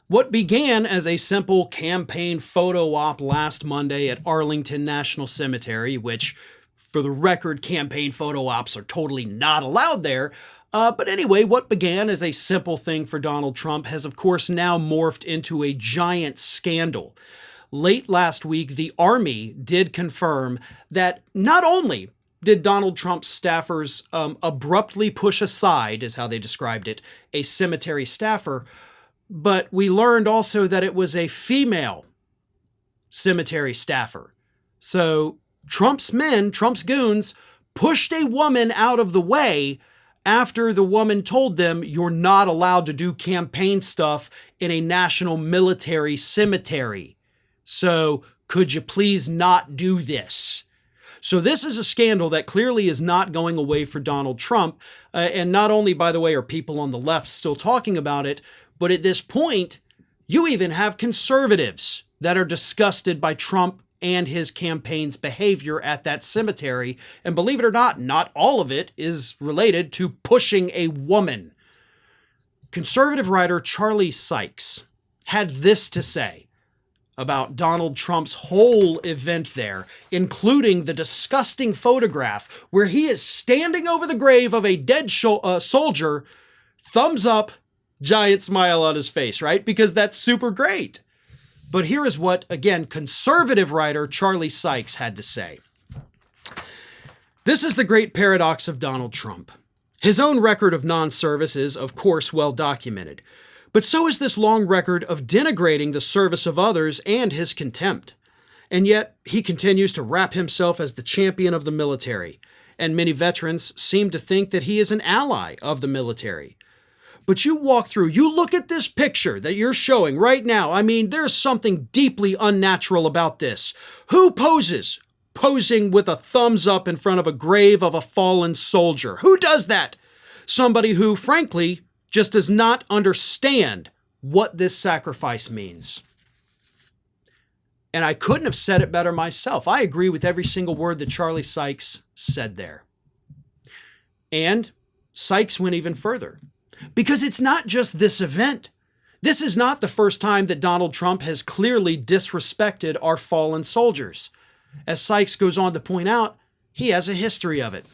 What began as a simple campaign photo op last Monday at Arlington National Cemetery, which, for the record, campaign photo ops are totally not allowed there. But anyway, what began as a simple thing for Donald Trump has, of course, now morphed into a giant scandal. Late last week, the Army did confirm that not only did Donald Trump's staffers abruptly push aside, is how they described it, a cemetery staffer, but we learned also that it was a female cemetery staffer. So Trump's men, Trump's goons, pushed a woman out of the way after the woman told them, "You're not allowed to do campaign stuff in a national military cemetery. So could you please not do this?" So this is a scandal that clearly is not going away for Donald Trump. And not only, by the way, are people on the left still talking about it, but at this point, you even have conservatives that are disgusted by Trump and his campaign's behavior at that cemetery. And believe it or not all of it is related to pushing a woman. Conservative writer Charlie Sykes had this to say about Donald Trump's whole event there, including the disgusting photograph where he is standing over the grave of a dead soldier, thumbs up, giant smile on his face, right? Because that's super great. But here is what, again, conservative writer Charlie Sykes had to say. This is the great paradox of Donald Trump. His own record of non-service is, of course, well documented. But so is this long record of denigrating the service of others and his contempt. And yet, he continues to wrap himself as the champion of the military. And many veterans seem to think that he is an ally of the military. But you look at this picture that you're showing right now. I mean, there's something deeply unnatural about this. Who poses? Posing with a thumbs up in front of a grave of a fallen soldier. Who does that? Somebody who, frankly, just does not understand what this sacrifice means. And I couldn't have said it better myself. I agree with every single word that Charlie Sykes said there. And Sykes went even further. Because it's not just this event. This is not the first time that Donald Trump has clearly disrespected our fallen soldiers. As Sykes goes on to point out, he has a history of it.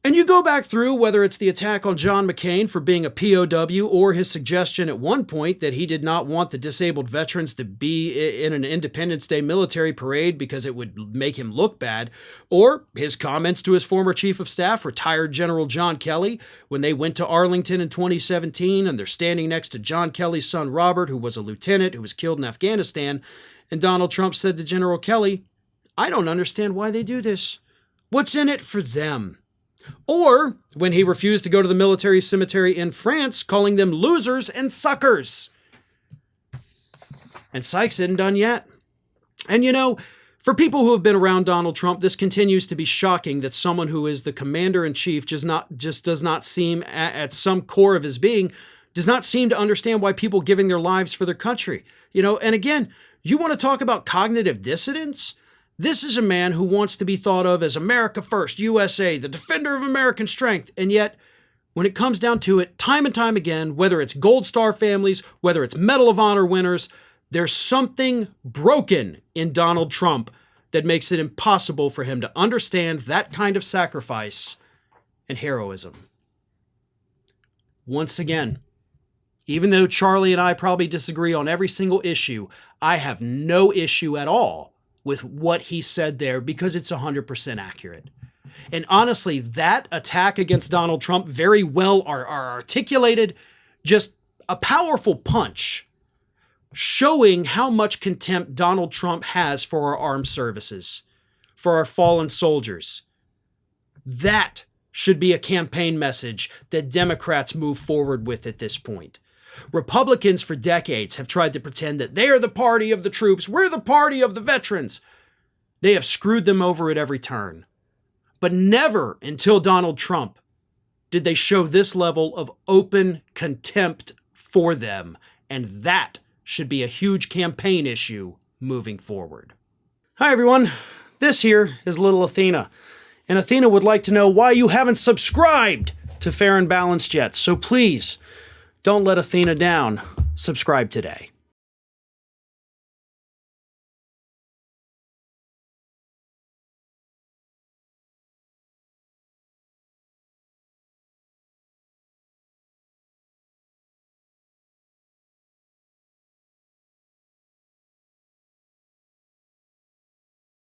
And you go back through, whether it's the attack on John McCain for being a POW or his suggestion at one point that he did not want the disabled veterans to be in an Independence Day military parade because it would make him look bad, or his comments to his former chief of staff, retired General John Kelly, when they went to Arlington in 2017 and they're standing next to John Kelly's son Robert, who was a lieutenant who was killed in Afghanistan, and Donald Trump said to General Kelly, "I don't understand why they do this. What's in it for them?" Or when he refused to go to the military cemetery in France, calling them losers and suckers. And Sykes isn't done yet. And you know, for people who have been around Donald Trump, this continues to be shocking that someone who is the commander-in-chief just does not seem, at some core of his being, does not seem to understand why people giving their lives for their country. You know, and again, you want to talk about cognitive dissonance? This is a man who wants to be thought of as America first, USA, the defender of American strength. And yet, when it comes down to it, time and time again, whether it's Gold Star families, whether it's Medal of Honor winners, there's something broken in Donald Trump that makes it impossible for him to understand that kind of sacrifice and heroism. Once again, even though Charlie and I probably disagree on every single issue, I have no issue at all with what he said there because it's 100% accurate. And honestly, that attack against Donald Trump, very well are articulated, just a powerful punch showing how much contempt Donald Trump has for our armed services, for our fallen soldiers. That should be a campaign message that Democrats move forward with at this point. Republicans for decades have tried to pretend that they are the party of the troops. We're the party of the veterans. They have screwed them over at every turn. But never until Donald Trump did they show this level of open contempt for them. And that should be a huge campaign issue moving forward. Hi, everyone. This here is little Athena. And Athena would like to know why you haven't subscribed to Fair and Balanced yet. So please, don't let Athena down. Subscribe today.